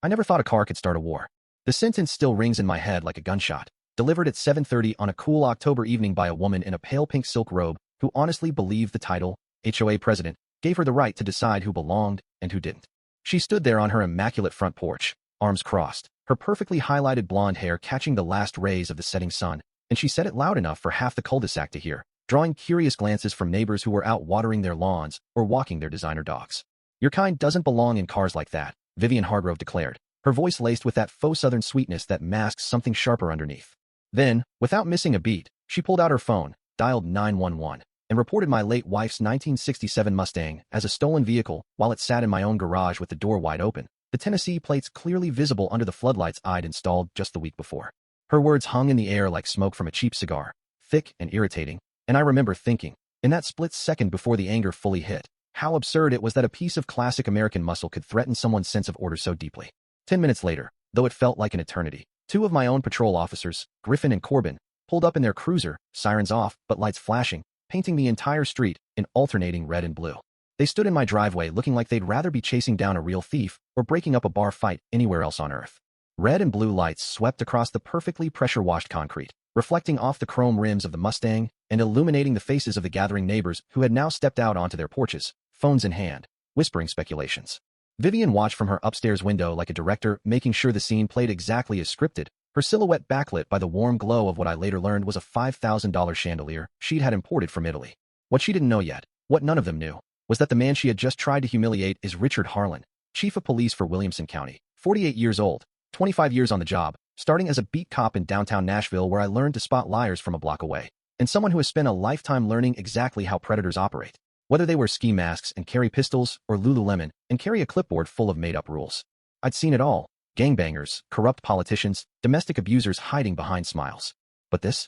I never thought a car could start a war. The sentence still rings in my head like a gunshot, delivered at 7:30 on a cool October evening by a woman in a pale pink silk robe who honestly believed the title, HOA president, gave her the right to decide who belonged and who didn't. She stood there on her immaculate front porch, arms crossed, her perfectly highlighted blonde hair catching the last rays of the setting sun, and she said it loud enough for half the cul-de-sac to hear, drawing curious glances from neighbors who were out watering their lawns or walking their designer dogs. Your kind doesn't belong in cars like that, Vivian Hargrove declared, her voice laced with that faux southern sweetness that masks something sharper underneath. Then, without missing a beat, she pulled out her phone, dialed 911, and reported my late wife's 1967 Mustang as a stolen vehicle while it sat in my own garage with the door wide open, the Tennessee plates clearly visible under the floodlights I'd installed just the week before. Her words hung in the air like smoke from a cheap cigar, thick and irritating, and I remember thinking, in that split second before the anger fully hit, how absurd it was that a piece of classic American muscle could threaten someone's sense of order so deeply. 10 minutes later, though it felt like an eternity, two of my own patrol officers, Griffin and Corbin, pulled up in their cruiser, sirens off but lights flashing, painting the entire street in alternating red and blue. They stood in my driveway looking like they'd rather be chasing down a real thief or breaking up a bar fight anywhere else on earth. Red and blue lights swept across the perfectly pressure-washed concrete, reflecting off the chrome rims of the Mustang and illuminating the faces of the gathering neighbors who had now stepped out onto their porches, phones in hand, whispering speculations. Vivian watched from her upstairs window like a director, making sure the scene played exactly as scripted, her silhouette backlit by the warm glow of what I later learned was a $5,000 chandelier she'd had imported from Italy. What she didn't know yet, what none of them knew, was that the man she had just tried to humiliate is Richard Harlan, chief of police for Williamson County, 48 years old, 25 years on the job, starting as a beat cop in downtown Nashville where I learned to spot liars from a block away, and someone who has spent a lifetime learning exactly how predators operate, whether they wear ski masks and carry pistols or Lululemon and carry a clipboard full of made-up rules. I'd seen it all. Gangbangers, corrupt politicians, domestic abusers hiding behind smiles. But this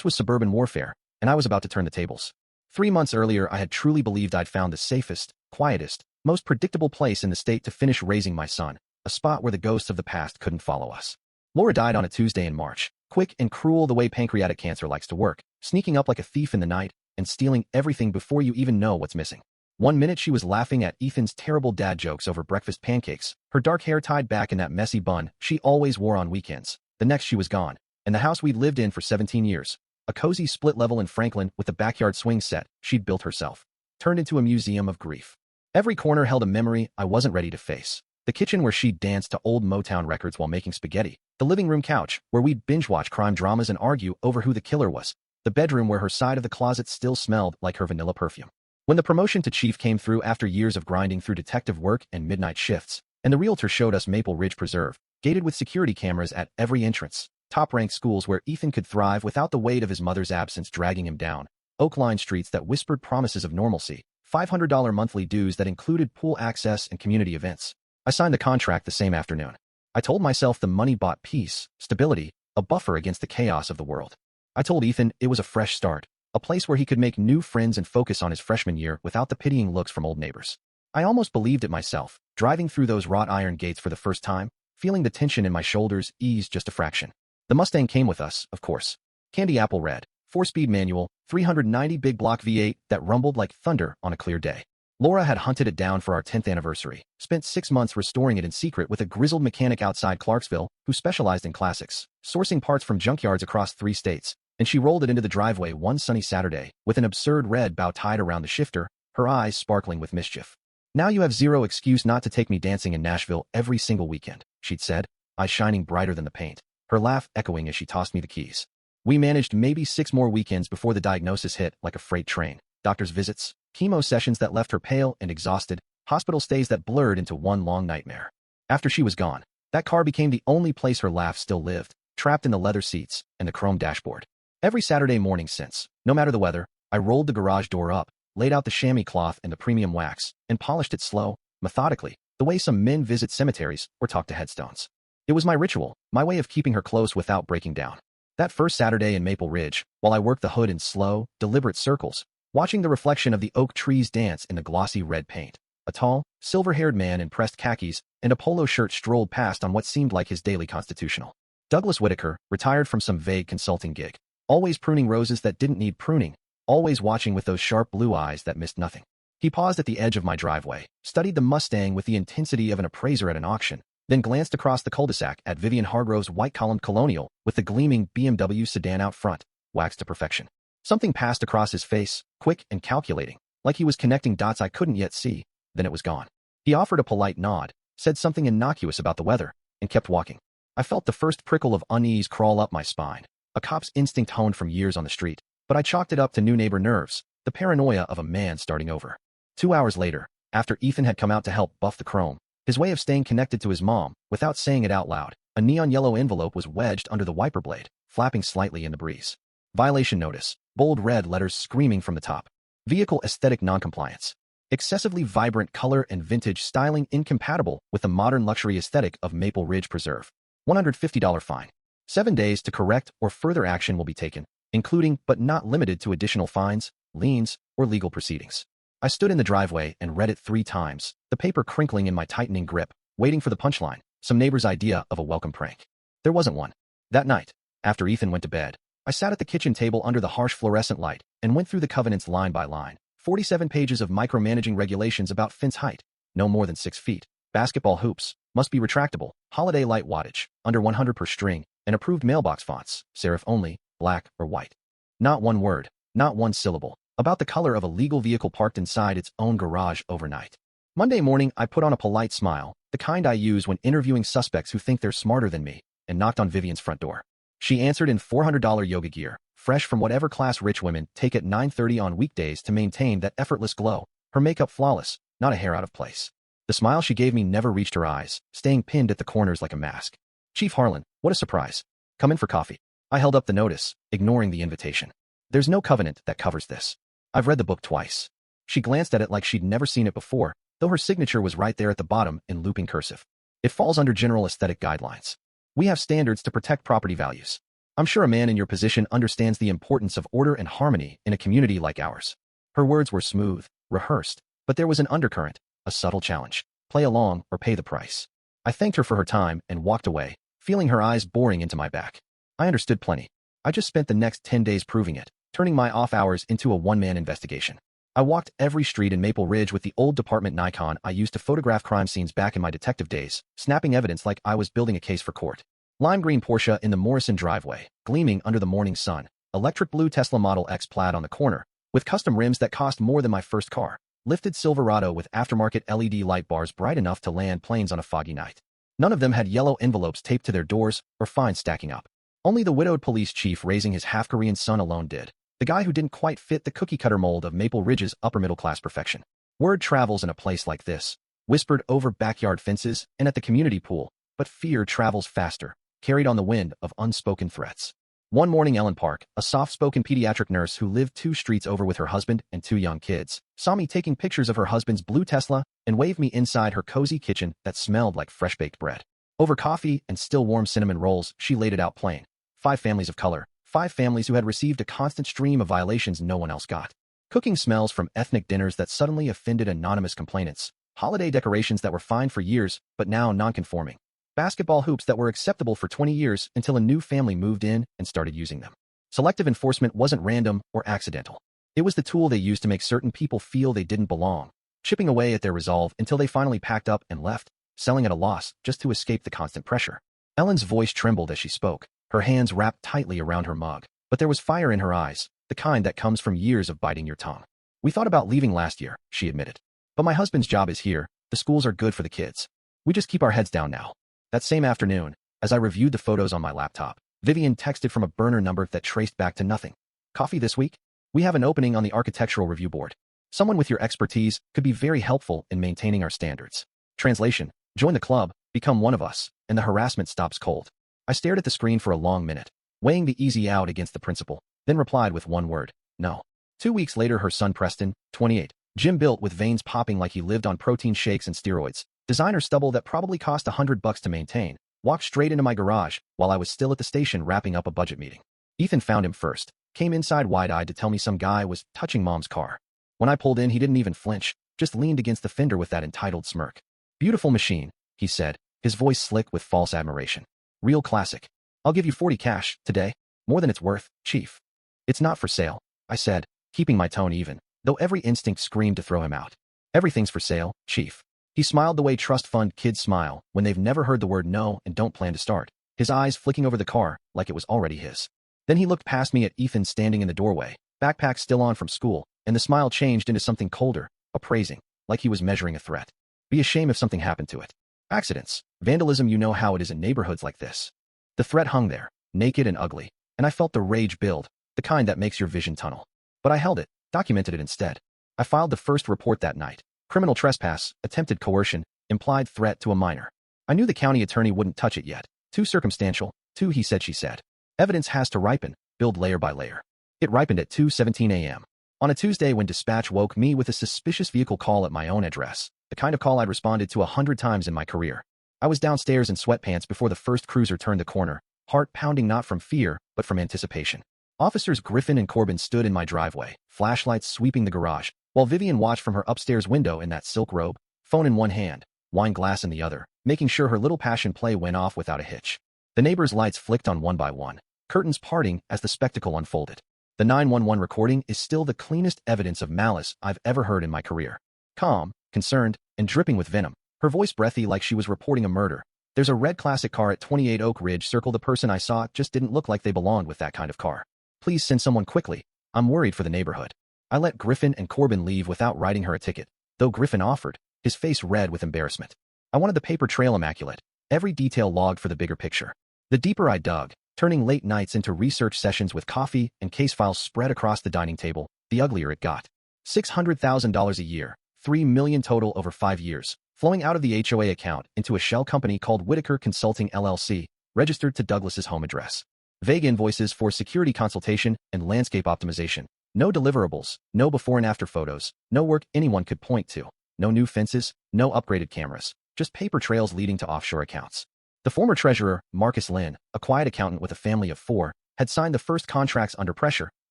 was suburban warfare, and I was about to turn the tables. 3 months earlier, I had truly believed I'd found the safest, quietest, most predictable place in the state to finish raising my son, a spot where the ghosts of the past couldn't follow us. Laura died on a Tuesday in March, quick and cruel the way pancreatic cancer likes to work, sneaking up like a thief in the night and stealing everything before you even know what's missing. One minute she was laughing at Ethan's terrible dad jokes over breakfast pancakes, her dark hair tied back in that messy bun she always wore on weekends. The next she was gone, and the house we'd lived in for 17 years, a cozy split level in Franklin with a backyard swing set she'd built herself, turned into a museum of grief. Every corner held a memory I wasn't ready to face. The kitchen where she'd dance to old Motown records while making spaghetti, the living room couch where we'd binge-watch crime dramas and argue over who the killer was, the bedroom where her side of the closet still smelled like her vanilla perfume. When the promotion to chief came through after years of grinding through detective work and midnight shifts, and the realtor showed us Maple Ridge Preserve, gated with security cameras at every entrance, top-ranked schools where Ethan could thrive without the weight of his mother's absence dragging him down, oak-lined streets that whispered promises of normalcy, $500 monthly dues that included pool access and community events. I signed the contract the same afternoon. I told myself the money bought peace, stability, a buffer against the chaos of the world. I told Ethan it was a fresh start, a place where he could make new friends and focus on his freshman year without the pitying looks from old neighbors. I almost believed it myself, driving through those wrought iron gates for the first time, feeling the tension in my shoulders ease just a fraction. The Mustang came with us, of course. Candy apple red, 4-speed manual, 390 big block V8 that rumbled like thunder on a clear day. Laura had hunted it down for our 10th anniversary, spent 6 months restoring it in secret with a grizzled mechanic outside Clarksville who specialized in classics, sourcing parts from junkyards across 3 states, and she rolled it into the driveway one sunny Saturday with an absurd red bow tied around the shifter, her eyes sparkling with mischief. "Now you have zero excuse not to take me dancing in Nashville every single weekend," she'd said, eyes shining brighter than the paint, her laugh echoing as she tossed me the keys. We managed maybe 6 more weekends before the diagnosis hit like a freight train. Doctor's visits, chemo sessions that left her pale and exhausted, hospital stays that blurred into one long nightmare. After she was gone, that car became the only place her laugh still lived, trapped in the leather seats and the chrome dashboard. Every Saturday morning since, no matter the weather, I rolled the garage door up, laid out the chamois cloth and the premium wax, and polished it slow, methodically, the way some men visit cemeteries or talk to headstones. It was my ritual, my way of keeping her close without breaking down. That first Saturday in Maple Ridge, while I worked the hood in slow, deliberate circles, watching the reflection of the oak trees dance in the glossy red paint, a tall, silver-haired man in pressed khakis and a polo shirt strolled past on what seemed like his daily constitutional. Douglas Whitaker, retired from some vague consulting gig, always pruning roses that didn't need pruning, always watching with those sharp blue eyes that missed nothing. He paused at the edge of my driveway, studied the Mustang with the intensity of an appraiser at an auction, then glanced across the cul-de-sac at Vivian Hargrove's white-columned Colonial with the gleaming BMW sedan out front, waxed to perfection. Something passed across his face, quick and calculating, like he was connecting dots I couldn't yet see, then it was gone. He offered a polite nod, said something innocuous about the weather, and kept walking. I felt the first prickle of unease crawl up my spine, a cop's instinct honed from years on the street, but I chalked it up to new neighbor nerves, the paranoia of a man starting over. 2 hours later, after Ethan had come out to help buff the chrome, his way of staying connected to his mom, without saying it out loud, a neon yellow envelope was wedged under the wiper blade, flapping slightly in the breeze. Violation notice, bold red letters screaming from the top. Vehicle aesthetic noncompliance. Excessively vibrant color and vintage styling incompatible with the modern luxury aesthetic of Maple Ridge Preserve. $150 fine. 7 days to correct or further action will be taken, including but not limited to additional fines, liens, or legal proceedings. I stood in the driveway and read it 3 times, the paper crinkling in my tightening grip, waiting for the punchline, some neighbor's idea of a welcome prank. There wasn't one. That night, after Ethan went to bed, I sat at the kitchen table under the harsh fluorescent light and went through the covenants line by line. 47 pages of micromanaging regulations about fence height, no more than 6 feet, basketball hoops, must be retractable, holiday light wattage, under 100 per string, and approved mailbox fonts, serif only, black or white. Not one word, not one syllable, about the color of a legal vehicle parked inside its own garage overnight. Monday morning, I put on a polite smile, the kind I use when interviewing suspects who think they're smarter than me, and knocked on Vivian's front door. She answered in $400 yoga gear, fresh from whatever class rich women take at 9:30 on weekdays to maintain that effortless glow, her makeup flawless, not a hair out of place. The smile she gave me never reached her eyes, staying pinned at the corners like a mask. Chief Harlan, what a surprise. Come in for coffee. I held up the notice, ignoring the invitation. There's no covenant that covers this. I've read the book twice. She glanced at it like she'd never seen it before, though her signature was right there at the bottom in looping cursive. It falls under general aesthetic guidelines. We have standards to protect property values. I'm sure a man in your position understands the importance of order and harmony in a community like ours. Her words were smooth, rehearsed, but there was an undercurrent, a subtle challenge. Play along or pay the price. I thanked her for her time and walked away, feeling her eyes boring into my back. I understood plenty. I just spent the next 10 days proving it, turning my off hours into a one-man investigation. I walked every street in Maple Ridge with the old department Nikon I used to photograph crime scenes back in my detective days, snapping evidence like I was building a case for court. Lime green Porsche in the Morrison driveway, gleaming under the morning sun, electric blue Tesla Model X Plaid on the corner, with custom rims that cost more than my first car, lifted Silverado with aftermarket LED light bars bright enough to land planes on a foggy night. None of them had yellow envelopes taped to their doors or fines stacking up. Only the widowed police chief raising his half-Korean son alone did, the guy who didn't quite fit the cookie-cutter mold of Maple Ridge's upper-middle-class perfection. Word travels in a place like this, whispered over backyard fences and at the community pool, but fear travels faster, carried on the wind of unspoken threats. One morning, Ellen Park, a soft-spoken pediatric nurse who lived 2 streets over with her husband and 2 young kids, saw me taking pictures of her husband's blue Tesla and waved me inside her cozy kitchen that smelled like fresh-baked bread. Over coffee and still warm cinnamon rolls, she laid it out plain. 5 families of color, 5 families who had received a constant stream of violations no one else got. Cooking smells from ethnic dinners that suddenly offended anonymous complainants, holiday decorations that were fine for years but now non-conforming, basketball hoops that were acceptable for 20 years until a new family moved in and started using them. Selective enforcement wasn't random or accidental. It was the tool they used to make certain people feel they didn't belong, chipping away at their resolve until they finally packed up and left, selling at a loss just to escape the constant pressure. Ellen's voice trembled as she spoke, her hands wrapped tightly around her mug, but there was fire in her eyes, the kind that comes from years of biting your tongue. We thought about leaving last year, she admitted. But my husband's job is here, the schools are good for the kids. We just keep our heads down now. That same afternoon, as I reviewed the photos on my laptop, Vivian texted from a burner number that traced back to nothing. Coffee this week? We have an opening on the architectural review board. Someone with your expertise could be very helpful in maintaining our standards. Translation: join the club, become one of us, and the harassment stops cold. I stared at the screen for a long minute, weighing the easy out against the principle, then replied with one word: no. 2 weeks later, her son Preston, 28, gym built with veins popping like he lived on protein shakes and steroids, designer stubble that probably cost $100 to maintain, walked straight into my garage while I was still at the station wrapping up a budget meeting. Ethan found him first, came inside wide-eyed to tell me some guy was touching mom's car. When I pulled in, he didn't even flinch, just leaned against the fender with that entitled smirk. Beautiful machine, he said, his voice slick with false admiration. Real classic. I'll give you 40 cash, today. More than it's worth, Chief. It's not for sale, I said, keeping my tone even, though every instinct screamed to throw him out. Everything's for sale, Chief. He smiled the way trust fund kids smile when they've never heard the word no and don't plan to start, his eyes flicking over the car like it was already his. Then he looked past me at Ethan standing in the doorway, backpack still on from school, and the smile changed into something colder, appraising, like he was measuring a threat. Be a shame if something happened to it. Accidents, vandalism, you know how it is in neighborhoods like this. The threat hung there, naked and ugly, and I felt the rage build, the kind that makes your vision tunnel. But I held it, documented it instead. I filed the first report that night. Criminal trespass, attempted coercion, implied threat to a minor. I knew the county attorney wouldn't touch it yet. Too circumstantial, too he said she said. Evidence has to ripen, build layer by layer. It ripened at 2:17 a.m. on a Tuesday when dispatch woke me with a suspicious vehicle call at my own address, the kind of call I'd responded to 100 times in my career. I was downstairs in sweatpants before the first cruiser turned the corner, heart pounding not from fear, but from anticipation. Officers Griffin and Corbin stood in my driveway, flashlights sweeping the garage, while Vivian watched from her upstairs window in that silk robe, phone in one hand, wine glass in the other, making sure her little passion play went off without a hitch. The neighbors' lights flicked on one by one, curtains parting as the spectacle unfolded. The 911 recording is still the cleanest evidence of malice I've ever heard in my career. Calm, concerned, and dripping with venom, her voice breathy like she was reporting a murder. There's a red classic car at 28 Oak Ridge Circle. The person I saw just didn't look like they belonged with that kind of car. Please send someone quickly. I'm worried for the neighborhood. I let Griffin and Corbin leave without writing her a ticket, though Griffin offered, his face red with embarrassment. I wanted the paper trail immaculate, every detail logged for the bigger picture. The deeper I dug, turning late nights into research sessions with coffee and case files spread across the dining table, the uglier it got. $600,000 a year, $3 million total over 5 years, flowing out of the HOA account into a shell company called Whitaker Consulting LLC, registered to Douglas's home address. Vague invoices for security consultation and landscape optimization. No deliverables, no before and after photos, no work anyone could point to, no new fences, no upgraded cameras, just paper trails leading to offshore accounts. The former treasurer, Marcus Lynn, a quiet accountant with a family of 4, had signed the first contracts under pressure,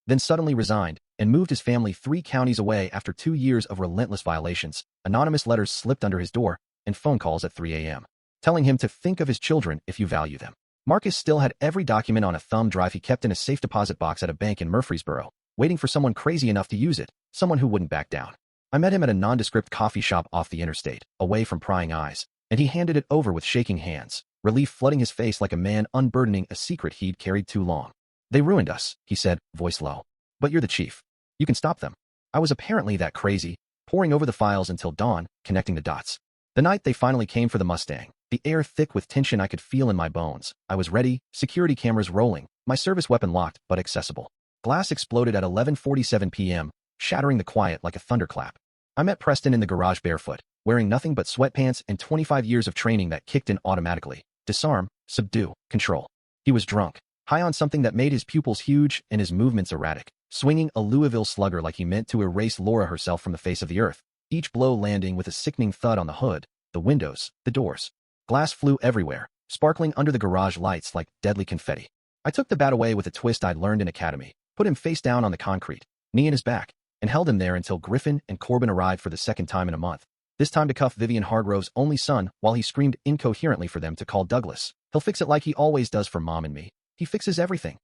then suddenly resigned and moved his family 3 counties away after 2 years of relentless violations. Anonymous letters slipped under his door and phone calls at 3 a.m. telling him to think of his children if you value them. Marcus still had every document on a thumb drive he kept in a safe deposit box at a bank in Murfreesboro, waiting for someone crazy enough to use it, someone who wouldn't back down. I met him at a nondescript coffee shop off the interstate, away from prying eyes, and he handed it over with shaking hands, relief flooding his face like a man unburdening a secret he'd carried too long. They ruined us, he said, voice low. But you're the chief. You can stop them. I was apparently that crazy, poring over the files until dawn, connecting the dots. The night they finally came for the Mustang, the air thick with tension I could feel in my bones, I was ready, security cameras rolling, my service weapon locked but accessible. Glass exploded at 11:47 p.m., shattering the quiet like a thunderclap. I met Preston in the garage barefoot, wearing nothing but sweatpants and 25 years of training that kicked in automatically. Disarm, subdue, control. He was drunk, high on something that made his pupils huge and his movements erratic, swinging a Louisville slugger like he meant to erase Laura herself from the face of the earth, each blow landing with a sickening thud on the hood, the windows, the doors. Glass flew everywhere, sparkling under the garage lights like deadly confetti. I took the bat away with a twist I'd learned in academy, put him face down on the concrete, knee in his back, and held him there until Griffin and Corbin arrived for the second time in a month. This time to cuff Vivian Hargrove's only son while he screamed incoherently for them to call Douglas. He'll fix it like he always does for Mom and me. He fixes everything.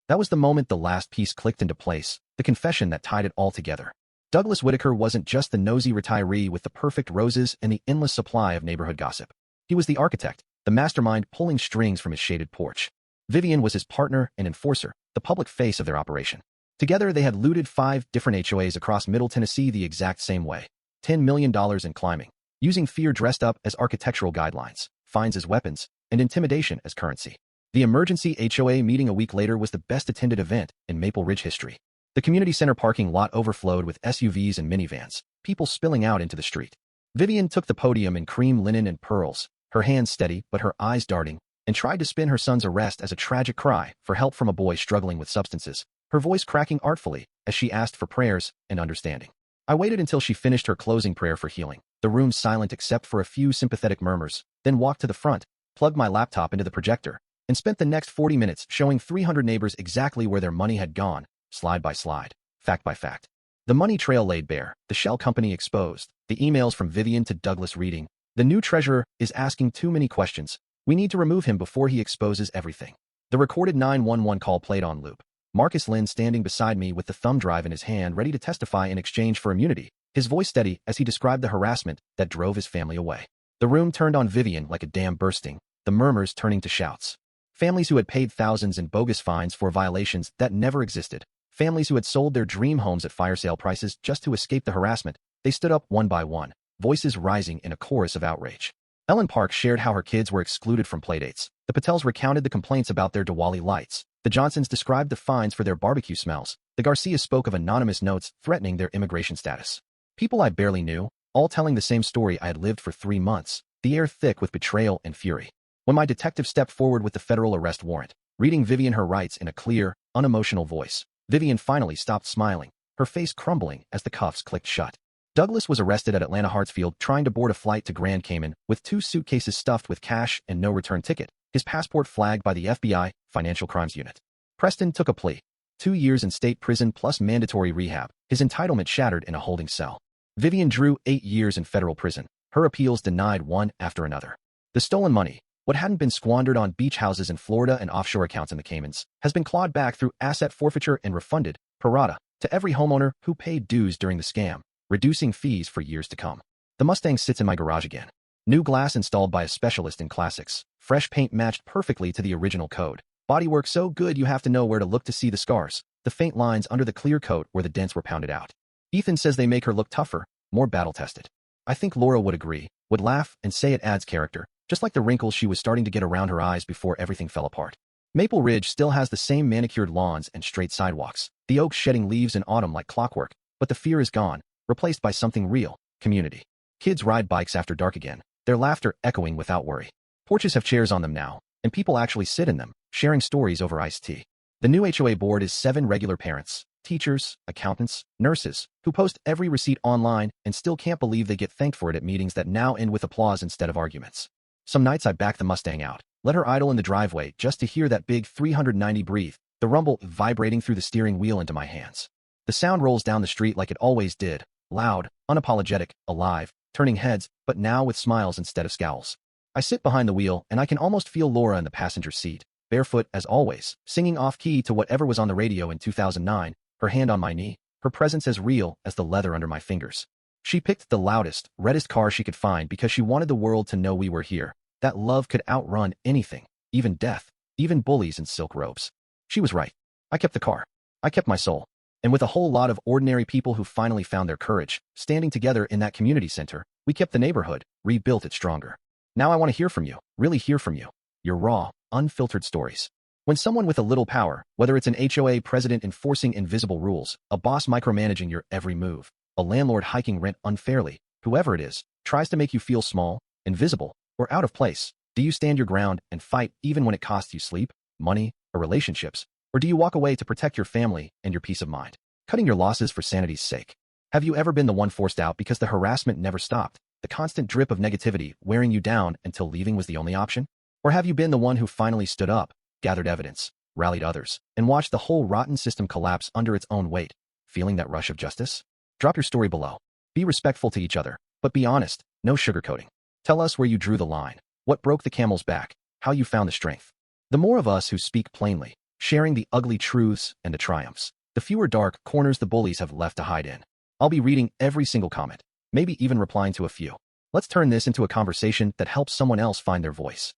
That was the moment the last piece clicked into place, the confession that tied it all together. Douglas Whitaker wasn't just the nosy retiree with the perfect roses and the endless supply of neighborhood gossip. He was the architect, the mastermind pulling strings from his shaded porch. Vivian was his partner and enforcer, the public face of their operation. Together they had looted 5 different HOAs across Middle Tennessee the exact same way. $10 million and climbing, using fear dressed up as architectural guidelines, fines as weapons, and intimidation as currency. The emergency HOA meeting a week later was the best attended event in Maple Ridge history. The community center parking lot overflowed with SUVs and minivans, people spilling out into the street. Vivian took the podium in cream linen and pearls, her hands steady but her eyes darting, and tried to spin her son's arrest as a tragic cry for help from a boy struggling with substances, her voice cracking artfully as she asked for prayers and understanding. I waited until she finished her closing prayer for healing, the room silent except for a few sympathetic murmurs, then walked to the front, plugged my laptop into the projector, and spent the next 40 minutes showing 300 neighbors exactly where their money had gone, slide by slide, fact by fact. The money trail laid bare, the shell company exposed, the emails from Vivian to Douglas reading. The new treasurer is asking too many questions. We need to remove him before he exposes everything. The recorded 911 call played on loop. Marcus Lynn standing beside me with the thumb drive in his hand ready to testify in exchange for immunity, his voice steady as he described the harassment that drove his family away. The room turned on Vivian like a dam bursting, the murmurs turning to shouts. Families who had paid thousands in bogus fines for violations that never existed. Families who had sold their dream homes at fire sale prices just to escape the harassment. They stood up one by one, voices rising in a chorus of outrage. Ellen Park shared how her kids were excluded from playdates. The Patels recounted the complaints about their Diwali lights. The Johnsons described the fines for their barbecue smells. The Garcias spoke of anonymous notes threatening their immigration status. People I barely knew, all telling the same story I had lived for 3 months, the air thick with betrayal and fury. When my detective stepped forward with the federal arrest warrant, reading Vivian her rights in a clear, unemotional voice, Vivian finally stopped smiling, her face crumbling as the cuffs clicked shut. Douglas was arrested at Atlanta Hartsfield trying to board a flight to Grand Cayman with 2 suitcases stuffed with cash and no return ticket, his passport flagged by the FBI Financial Crimes Unit. Preston took a plea. 2 years in state prison plus mandatory rehab, his entitlement shattered in a holding cell. Vivian drew 8 years in federal prison, her appeals denied one after another. The stolen money, what hadn't been squandered on beach houses in Florida and offshore accounts in the Caymans, has been clawed back through asset forfeiture and refunded, pro rata, to every homeowner who paid dues during the scam, reducing fees for years to come. The Mustang sits in my garage again. New glass installed by a specialist in classics. Fresh paint matched perfectly to the original code. Bodywork so good you have to know where to look to see the scars, the faint lines under the clear coat where the dents were pounded out. Ethan says they make her look tougher, more battle-tested. I think Laura would agree, would laugh and say it adds character, just like the wrinkles she was starting to get around her eyes before everything fell apart. Maple Ridge still has the same manicured lawns and straight sidewalks, the oaks shedding leaves in autumn like clockwork, but the fear is gone, replaced by something real, community. Kids ride bikes after dark again, their laughter echoing without worry. Porches have chairs on them now, and people actually sit in them, sharing stories over iced tea. The new HOA board is 7 regular parents, teachers, accountants, nurses, who post every receipt online and still can't believe they get thanked for it at meetings that now end with applause instead of arguments. Some nights I back the Mustang out, let her idle in the driveway just to hear that big 390 breathe, the rumble vibrating through the steering wheel into my hands. The sound rolls down the street like it always did, loud, unapologetic, alive, turning heads, but now with smiles instead of scowls. I sit behind the wheel and I can almost feel Laura in the passenger seat, barefoot as always, singing off-key to whatever was on the radio in 2009, her hand on my knee, her presence as real as the leather under my fingers. She picked the loudest, reddest car she could find because she wanted the world to know we were here, that love could outrun anything, even death, even bullies in silk robes. She was right. I kept the car. I kept my soul. And with a whole lot of ordinary people who finally found their courage, standing together in that community center, we kept the neighborhood, rebuilt it stronger. Now I want to hear from you, really hear from you. Your raw, unfiltered stories. When someone with a little power, whether it's an HOA president enforcing invisible rules, a boss micromanaging your every move, a landlord hiking rent unfairly, whoever it is, tries to make you feel small, invisible, or out of place, do you stand your ground and fight even when it costs you sleep, money, or relationships? Or do you walk away to protect your family and your peace of mind, cutting your losses for sanity's sake? Have you ever been the one forced out because the harassment never stopped, the constant drip of negativity wearing you down until leaving was the only option? Or have you been the one who finally stood up, gathered evidence, rallied others, and watched the whole rotten system collapse under its own weight, feeling that rush of justice? Drop your story below. Be respectful to each other, but be honest, no sugarcoating. Tell us where you drew the line, what broke the camel's back, how you found the strength. The more of us who speak plainly, sharing the ugly truths and the triumphs, the fewer dark corners the bullies have left to hide in. I'll be reading every single comment, maybe even replying to a few. Let's turn this into a conversation that helps someone else find their voice.